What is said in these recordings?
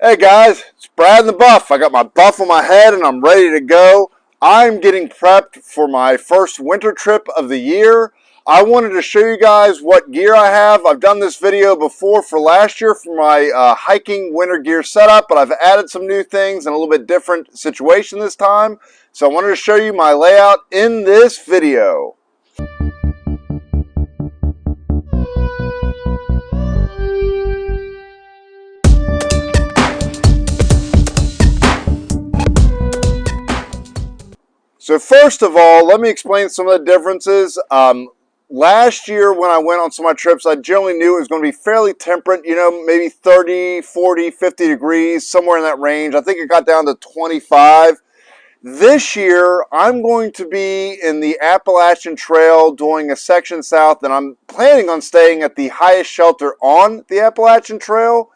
Hey guys, it's Brad and the Buff. I got my buff on my head and I'm ready to go. I'm getting prepped for my first winter trip of the year. I wanted to show you guys what gear I have. I've done this video before for last year for my hiking winter gear setup, but I've added some new things and a little bit different situation this time. So I wanted to show you my layout in this video. So first of all, let me explain some of the differences. Last year when I went on some of my trips, I generally knew it was going to be fairly temperate, you know, maybe 30, 40, 50 degrees, somewhere in that range. I think it got down to 25. This year, I'm going to be in the Appalachian Trail doing a section south, and I'm planning on staying at the highest shelter on the Appalachian Trail.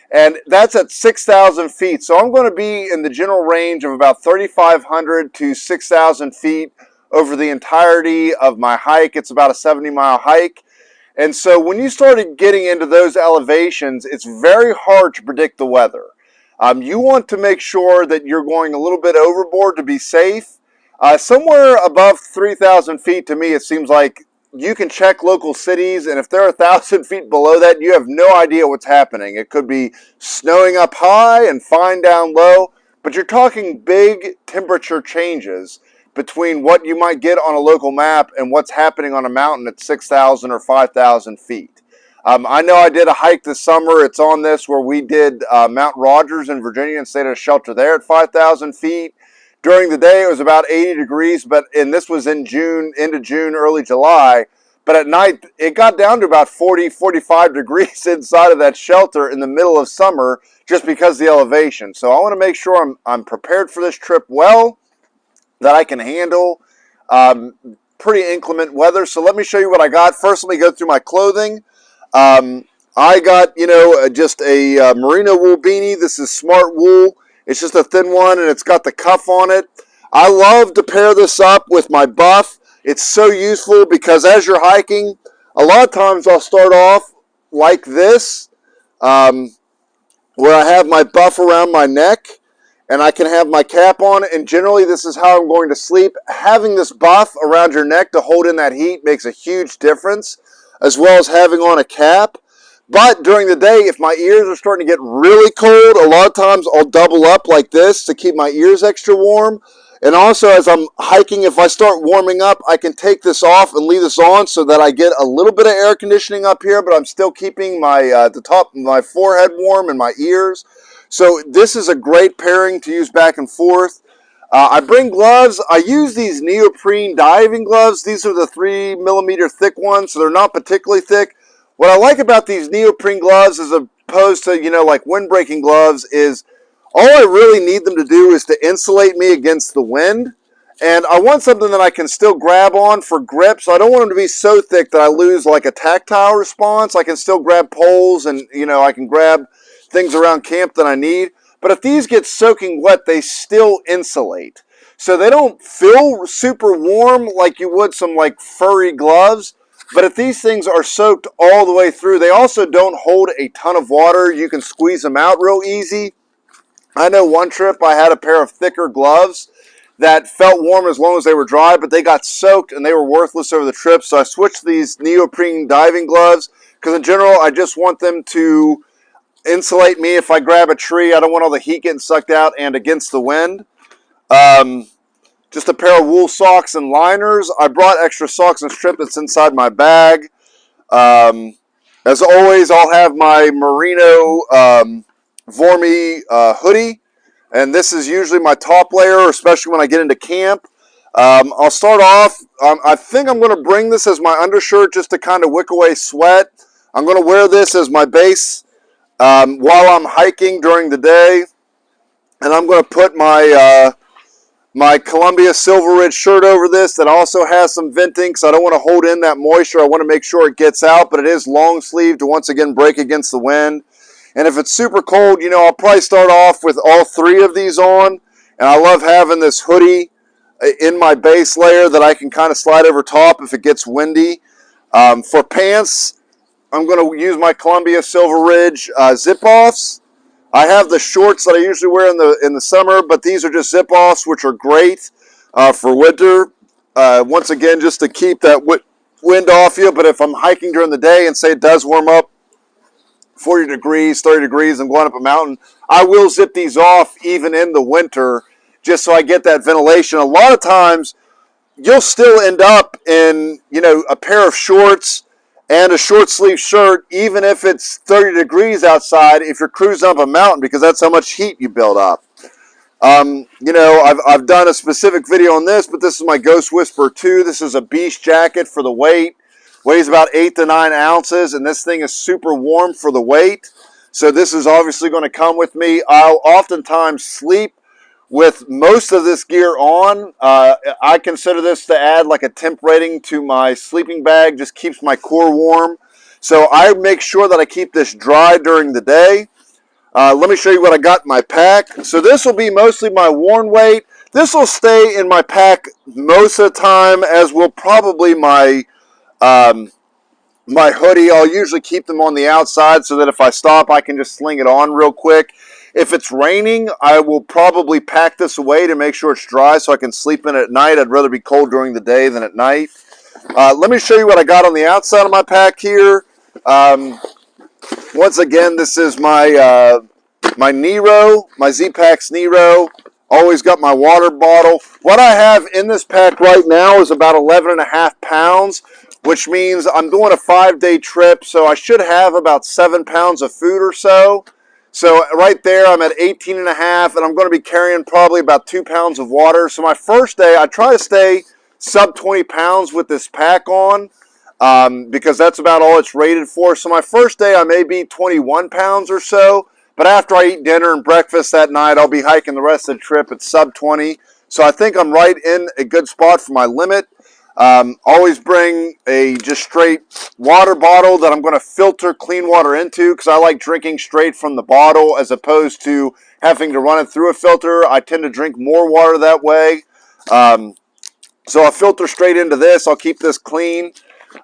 And that's at 6,000 feet. So I'm going to be in the general range of about 3,500 to 6,000 feet over the entirety of my hike. It's about a 70-mile hike. And so when you started getting into those elevations, it's very hard to predict the weather. You want to make sure that you're going a little bit overboard to be safe. Somewhere above 3,000 feet, to me, it seems like you can check local cities, and if they're 1,000 feet below that, you have no idea what's happening. It could be snowing up high and fine down low, but you're talking big temperature changes between what you might get on a local map and what's happening on a mountain at 6,000 or 5,000 feet. I know I did a hike this summer. It's on this where we did Mount Rogers in Virginia and stayed at a shelter there at 5,000 feet. During the day, it was about 80 degrees, and this was in June, into June, early July. But at night, it got down to about 40, 45 degrees inside of that shelter in the middle of summer just because of the elevation. So I want to make sure I'm prepared for this trip well, that I can handle pretty inclement weather. So let me show you what I got. First, let me go through my clothing. I got, just a merino wool beanie. This is smart wool. It's just a thin one, and it's got the cuff on it. I love to pair this up with my buff. It's so useful because as you're hiking, a lot of times I'll start off like this, where I have my buff around my neck, and I can have my cap on, and generally this is how I'm going to sleep. Having this buff around your neck to hold in that heat makes a huge difference, as well as having on a cap. But during the day, if my ears are starting to get really cold, a lot of times I'll double up like this to keep my ears extra warm. And also as I'm hiking, if I start warming up, I can take this off and leave this on so that I get a little bit of air conditioning up here, but I'm still keeping my the top of my forehead warm and my ears. So this is a great pairing to use back and forth. I bring gloves. I use these neoprene diving gloves. These are the 3mm thick ones, so they're not particularly thick. What I like about these neoprene gloves as opposed to, like windbreaking gloves is all I really need them to do is to insulate me against the wind. And I want something that I can still grab on for grip, so I don't want them to be so thick that I lose like a tactile response. I can still grab poles and, I can grab things around camp that I need. But if these get soaking wet, they still insulate. So they don't feel super warm like you would some like furry gloves. But if these things are soaked all the way through, they also don't hold a ton of water. You can squeeze them out real easy. I know one trip I had a pair of thicker gloves that felt warm as long as they were dry, but they got soaked and they were worthless over the trip. So I switched to these neoprene diving gloves because in general, I just want them to insulate me if I grab a tree. I don't want all the heat getting sucked out and against the wind. Just a pair of wool socks and liners. I brought extra socks and strip that's inside my bag. As always, I'll have my merino Vormy hoodie. And this is usually my top layer, especially when I get into camp. I'll start off, I think I'm going to bring this as my undershirt just to kind of wick away sweat. I'm going to wear this as my base while I'm hiking during the day. And I'm going to put my my Columbia Silver Ridge shirt over this that also has some venting because I don't want to hold in that moisture. I want to make sure it gets out, but it is long sleeve to once again break against the wind. And if it's super cold, I'll probably start off with all three of these on. And I love having this hoodie in my base layer that I can kind of slide over top if it gets windy. For pants, I'm going to use my Columbia Silver Ridge zip-offs. I have the shorts that I usually wear in the summer, but these are just zip-offs, which are great for winter. Once again, just to keep that wind off you. But if I'm hiking during the day and say it does warm up 40 degrees, 30 degrees, I'm going up a mountain, I will zip these off even in the winter just so I get that ventilation. A lot of times you'll still end up in, a pair of shorts and a short sleeve shirt, even if it's 30 degrees outside, if you're cruising up a mountain, because that's how much heat you build up. I've done a specific video on this, but this is my Ghost Whisperer 2. This is a beast jacket for the weight. Weighs about 8 to 9 ounces, and this thing is super warm for the weight. So this is obviously going to come with me. I'll oftentimes sleep with most of this gear on. I consider this to add like a temp rating to my sleeping bag. Just keeps my core warm. So I make sure that I keep this dry during the day. Let me show you what I got in my pack. So this will be mostly my worn weight. This will stay in my pack most of the time, as will probably my my hoodie. I'll usually keep them on the outside so that if I stop, I can just sling it on real quick. If it's raining, I will probably pack this away to make sure it's dry so I can sleep in it at night. I'd rather be cold during the day than at night. Let me show you what I got on the outside of my pack here. Once again, this is my my Nero, my Z-Packs Nero. Always got my water bottle. What I have in this pack right now is about 11.5 pounds, which means I'm doing a 5-day trip, so I should have about 7 pounds of food or so. So right there, I'm at 18.5, and I'm going to be carrying probably about 2 pounds of water. So my first day, I try to stay sub 20 pounds with this pack on, because that's about all it's rated for. So my first day, I may be 21 pounds or so. But after I eat dinner and breakfast that night, I'll be hiking the rest of the trip at sub 20. So I think I'm right in a good spot for my limit. Always bring a just straight water bottle that I'm going to filter clean water into, because I like drinking straight from the bottle as opposed to having to run it through a filter. I tend to drink more water that way. So I'll filter straight into this. I'll keep this clean.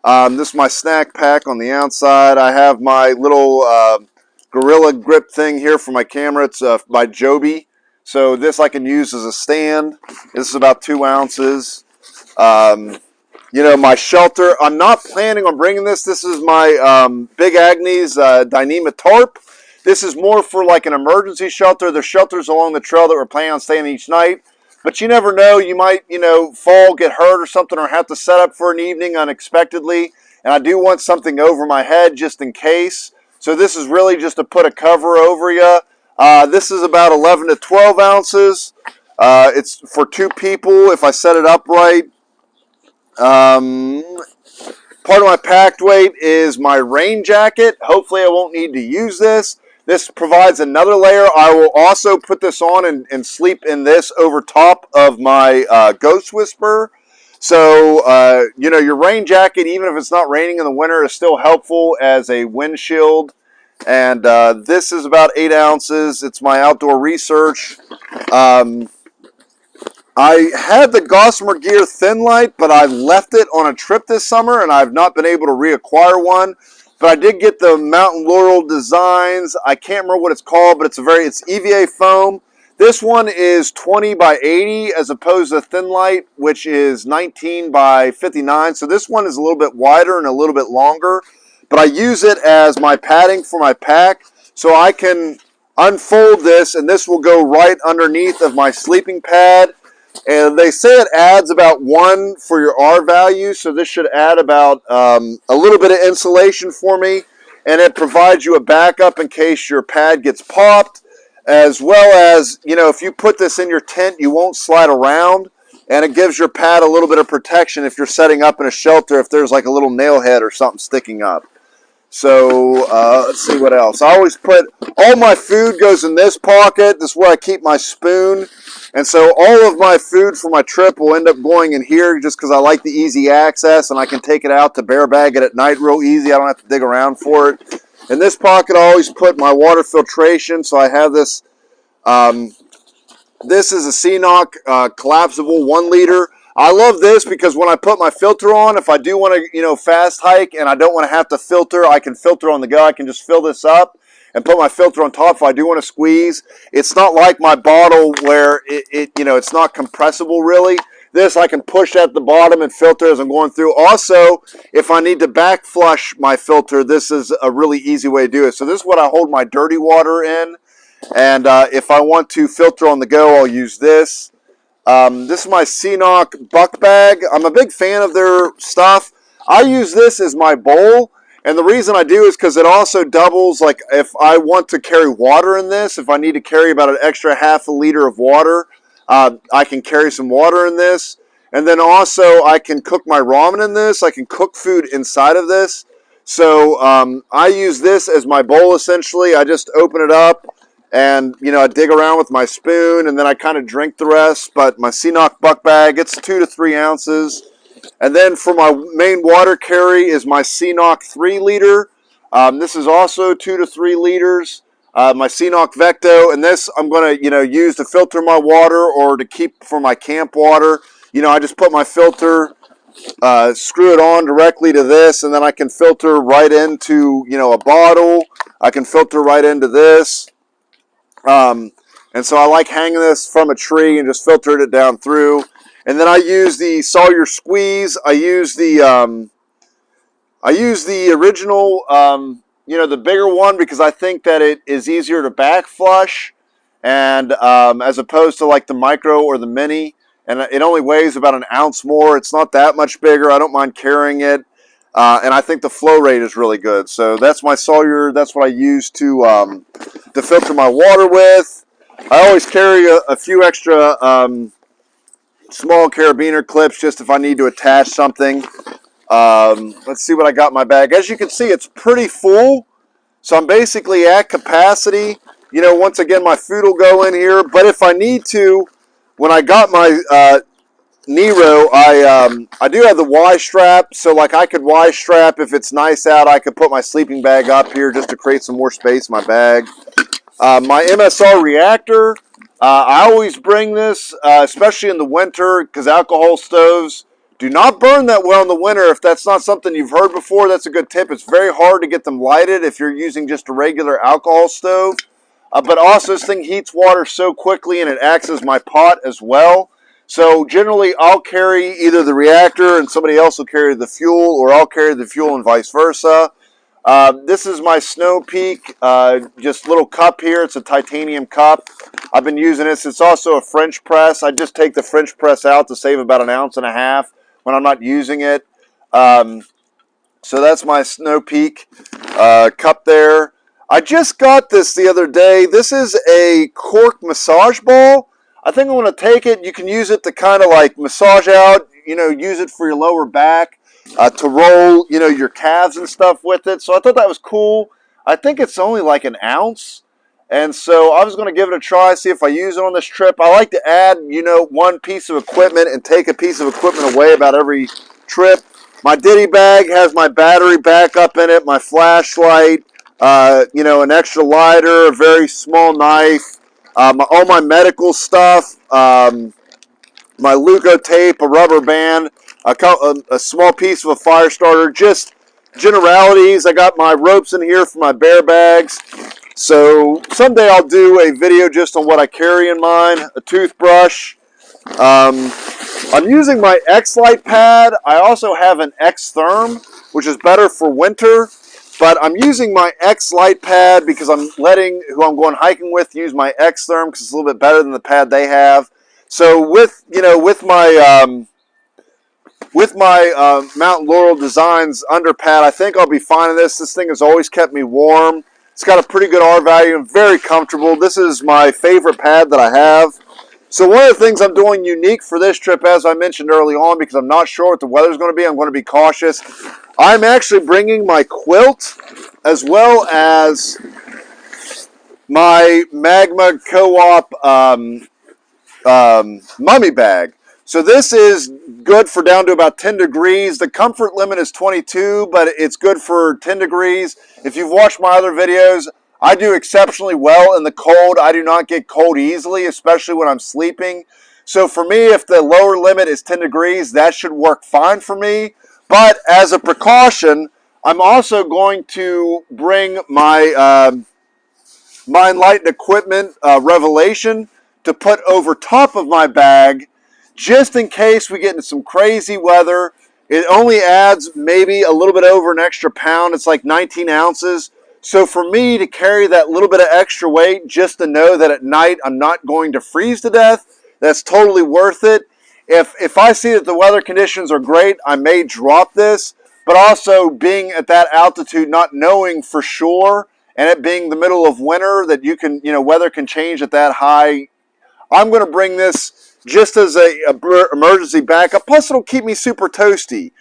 This is my snack pack on the outside. I have my little Gorilla Grip thing here for my camera. It's by Joby. So this I can use as a stand. This is about 2 ounces. My shelter. I'm not planning on bringing this. This is my Big Agnes Dyneema tarp. This is more for like an emergency shelter. There's shelters along the trail that we're planning on staying each night. But you never know. You might, fall, get hurt or something, or have to set up for an evening unexpectedly. And I do want something over my head just in case. So this is really just to put a cover over you. This is about 11 to 12 ounces. It's for 2 people if I set it up right. Part of my packed weight is my rain jacket. Hopefully I won't need to use this. This provides another layer. I will also put this on and sleep in this over top of my Ghost Whisperer. So, your rain jacket, even if it's not raining in the winter, is still helpful as a windshield. And this is about 8 ounces. It's my outdoor research. I had the Gossamer Gear Thin Light, but I left it on a trip this summer, and I've not been able to reacquire one. But I did get the Mountain Laurel Designs. I can't remember what it's called, but it's EVA Foam. This one is 20 by 80 as opposed to Thin Light, which is 19 by 59. So this one is a little bit wider and a little bit longer. But I use it as my padding for my pack, so I can unfold this, and this will go right underneath of my sleeping pad. And they say it adds about 1 for your R value, so this should add about a little bit of insulation for me. And it provides you a backup in case your pad gets popped, as well as, if you put this in your tent, you won't slide around. And it gives your pad a little bit of protection if you're setting up in a shelter, if there's like a little nail head or something sticking up. So let's see what else. I always put, all my food goes in this pocket. This is where I keep my spoon. And so all of my food for my trip will end up going in here just because I like the easy access, and I can take it out to bear bag it at night real easy. I don't have to dig around for it. In this pocket, I always put my water filtration. So I have this. This is a CNOC collapsible 1 liter. I love this because when I put my filter on, if I do want to, fast hike and I don't want to have to filter, I can filter on the go. I can just fill this up. and put my filter on top if I do want to squeeze. It's not like my bottle where it's not compressible really. This I can push at the bottom and filter as I'm going through. Also, if I need to back flush my filter, this is a really easy way to do it. So this is what I hold my dirty water in. And if I want to filter on the go, I'll use this. This is my CNOC buck bag. I'm a big fan of their stuff. I use this as my bowl. And the reason I do is because it also doubles, like if I want to carry water in this, if I need to carry about an extra half a liter of water, I can carry some water in this. And then also I can cook my ramen in this. I can cook food inside of this. So I use this as my bowl essentially. I just open it up and, I dig around with my spoon and then I kind of drink the rest. But my CNOC buck bag, it's 2 to 3 ounces. And then for my main water carry is my CNOC 3 liter. This is also 2 to 3 liters. My CNOC Vecto, and this I'm going to, use to filter my water or to keep for my camp water. I just put my filter, screw it on directly to this, and then I can filter right into, a bottle. I can filter right into this. And so I like hanging this from a tree and just filtered it down through. And then I use the Sawyer Squeeze. I use the original, the bigger one because I think that it is easier to back flush, and as opposed to like the micro or the mini. And it only weighs about an ounce more. It's not that much bigger. I don't mind carrying it, and I think the flow rate is really good. So that's my Sawyer. That's what I use to filter my water with. I always carry a few extra small carabiner clips just if I need to attach something. Let's see what I got in my bag. As you can see, it's pretty full. So I'm basically at capacity. Once again, my food will go in here. But if I need to, when I got my Nero, I do have the Y strap. So like I could Y strap if it's nice out. I could put my sleeping bag up here just to create some more space in my bag. My MSR reactor. I always bring this, especially in the winter, because alcohol stoves do not burn that well in the winter. If that's not something you've heard before, that's a good tip. It's very hard to get them lighted if you're using just a regular alcohol stove. But also this thing heats water so quickly and it acts as my pot as well. So generally I'll carry either the reactor and somebody else will carry the fuel, or I'll carry the fuel and vice versa. This is my Snow Peak, just little cup here. It's a titanium cup. I've been using this. It's also a French press. I just take the French press out to save about 1.5 ounces when I'm not using it. So that's my Snow Peak cup there. I just got this the other day. This is a cork massage ball. I think I'm going to take it. You can use it to kind of like massage out, use it for your lower back. To roll, your calves and stuff with it. So I thought that was cool. I think it's only like 1 ounce. And so I was going to give it a try, see if I use it on this trip. I like to add, one piece of equipment and take a piece of equipment away about every trip. My ditty bag has my battery backup in it, my flashlight, an extra lighter, a very small knife, all my medical stuff, my Lugo tape, a rubber band, a small piece of a fire starter, just generalities. I got my ropes in here for my bear bags. So someday I'll do a video just on what I carry in mine. A toothbrush. I'm using my X-Lite pad. I also have an X-Therm, which is better for winter. But I'm using my X-Lite pad because I'm letting who I'm going hiking with use my X-Therm because it's a little bit better than the pad they have. So with my Mountain Laurel Designs underpad, I think I'll be fine in this. This thing has always kept me warm. It's got a pretty good R value and very comfortable. This is my favorite pad that I have. So one of the things I'm doing unique for this trip, as I mentioned early on, because I'm not sure what the weather's going to be, I'm going to be cautious. I'm actually bringing my quilt as well as my Magma Co-op mummy bag. So this is good for down to about 10 degrees. The comfort limit is 22, but it's good for 10 degrees. If you've watched my other videos, I do exceptionally well in the cold. I do not get cold easily, especially when I'm sleeping. So for me, if the lower limit is 10 degrees, that should work fine for me. But as a precaution, I'm also going to bring my Mine Light and Equipment Revelation to put over top of my bag just in case we get into some crazy weather. It only adds maybe a little bit over an extra pound. It's like 19 ounces. So for me to carry that little bit of extra weight just to know that at night I'm not going to freeze to death, that's totally worth it. If I see that the weather conditions are great, I may drop this. But also being at that altitude, not knowing for sure, and it being the middle of winter that you can, weather can change at that high. I'm going to bring this just as a emergency backup. Plus, it'll keep me super toasty.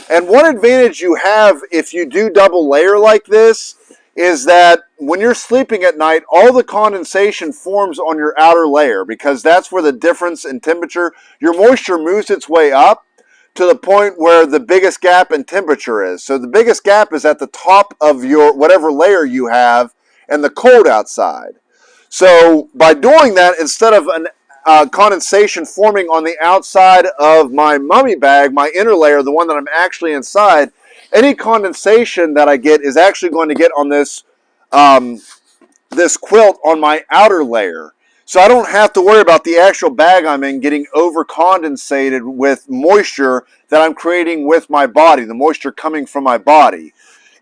And one advantage you have if you do double layer like this is that when you're sleeping at night, all the condensation forms on your outer layer because that's where the difference in temperature, your moisture moves its way up to the point where the biggest gap in temperature is. So the biggest gap is at the top of your whatever layer you have and the cold outside. So by doing that, instead of an condensation forming on the outside of my mummy bag, my inner layer, the one that I'm actually inside, any condensation that I get is actually going to get on this this quilt on my outer layer. So I don't have to worry about the actual bag I'm in getting over condensated with moisture that I'm creating with my body, the moisture coming from my body.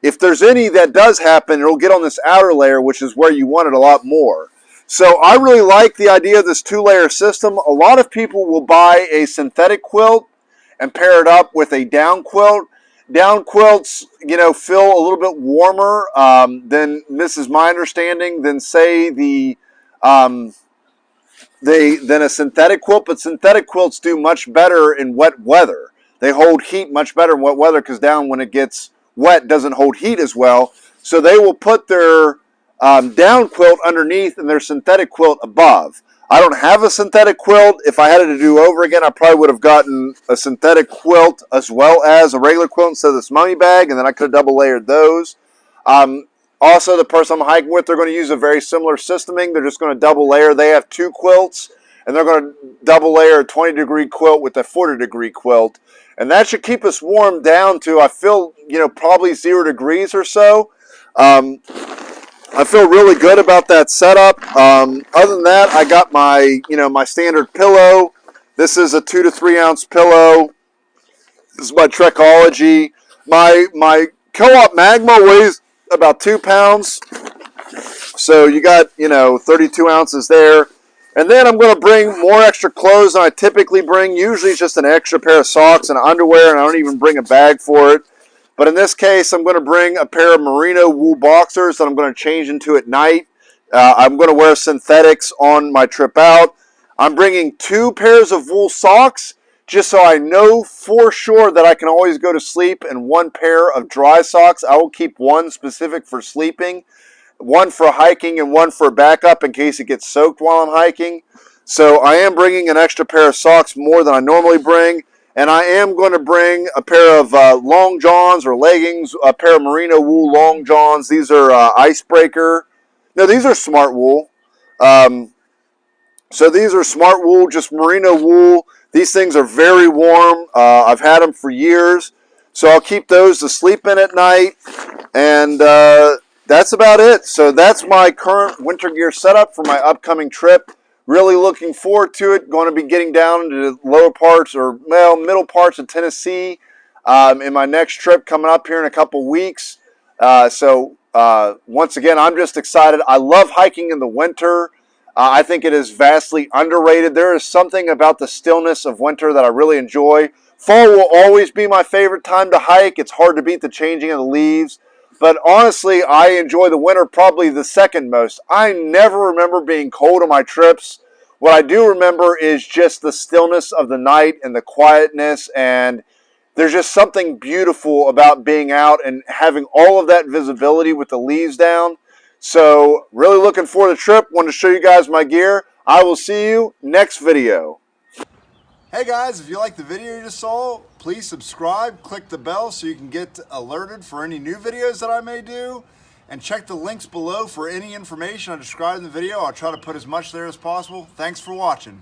If there's any that does happen, it'll get on this outer layer, which is where you want it a lot more. So I really like the idea of this two-layer system. A lot of people will buy a synthetic quilt and pair it up with a down quilt. Down quilts, feel a little bit warmer than, this is my understanding, than say than a synthetic quilt. But synthetic quilts do much better in wet weather. They hold heat much better in wet weather because down, when it gets wet, doesn't hold heat as well. So they will put their down quilt underneath and their synthetic quilt above. I don't have a synthetic quilt. If I had it to do over again, I probably would have gotten a synthetic quilt as well as a regular quilt instead of this mummy bag, and then I could have double layered those. Also, the person I'm hiking with, they're going to use a very similar systeming. They're just going to double layer. They have two quilts, and they're going to double layer a 20-degree quilt with a 40-degree quilt. And that should keep us warm down to, I feel, probably 0 degrees or so. I feel really good about that setup. Other than that, I got my, my standard pillow. This is a 2 to 3 ounce pillow. This is my Trekology. My Co-op Magma weighs about 2 pounds. So you got, 32 ounces there. And then I'm going to bring more extra clothes than I typically bring. Usually it's just an extra pair of socks and underwear, and I don't even bring a bag for it. But in this case, I'm going to bring a pair of merino wool boxers that I'm going to change into at night. I'm going to wear synthetics on my trip out. I'm bringing 2 pairs of wool socks just so I know for sure that I can always go to sleep, and 1 pair of dry socks. I will keep 1 specific for sleeping, 1 for hiking, and 1 for backup in case it gets soaked while I'm hiking. So I am bringing an extra pair of socks more than I normally bring. And I am going to bring a pair of long johns or leggings, a pair of merino wool long johns. These are Icebreaker. No, these are Smart Wool. So these are Smart Wool, just merino wool. These things are very warm. I've had them for years. So I'll keep those to sleep in at night. And that's about it. So that's my current winter gear setup for my upcoming trip. Really looking forward to it. Going to be getting down into the lower parts, or middle parts of Tennessee in my next trip coming up here in a couple weeks. So once again, I'm just excited. I love hiking in the winter. I think it is vastly underrated. There is something about the stillness of winter that I really enjoy. Fall will always be my favorite time to hike. It's hard to beat the changing of the leaves. But honestly, I enjoy the winter probably the second most. I never remember being cold on my trips. What I do remember is just the stillness of the night and the quietness, and there's just something beautiful about being out and having all of that visibility with the leaves down. So really looking forward to the trip. Wanted to show you guys my gear. I will see you next video. Hey guys, if you like the video you just saw, please subscribe, click the bell so you can get alerted for any new videos that I may do, and check the links below for any information I described in the video. I'll try to put as much there as possible. Thanks for watching.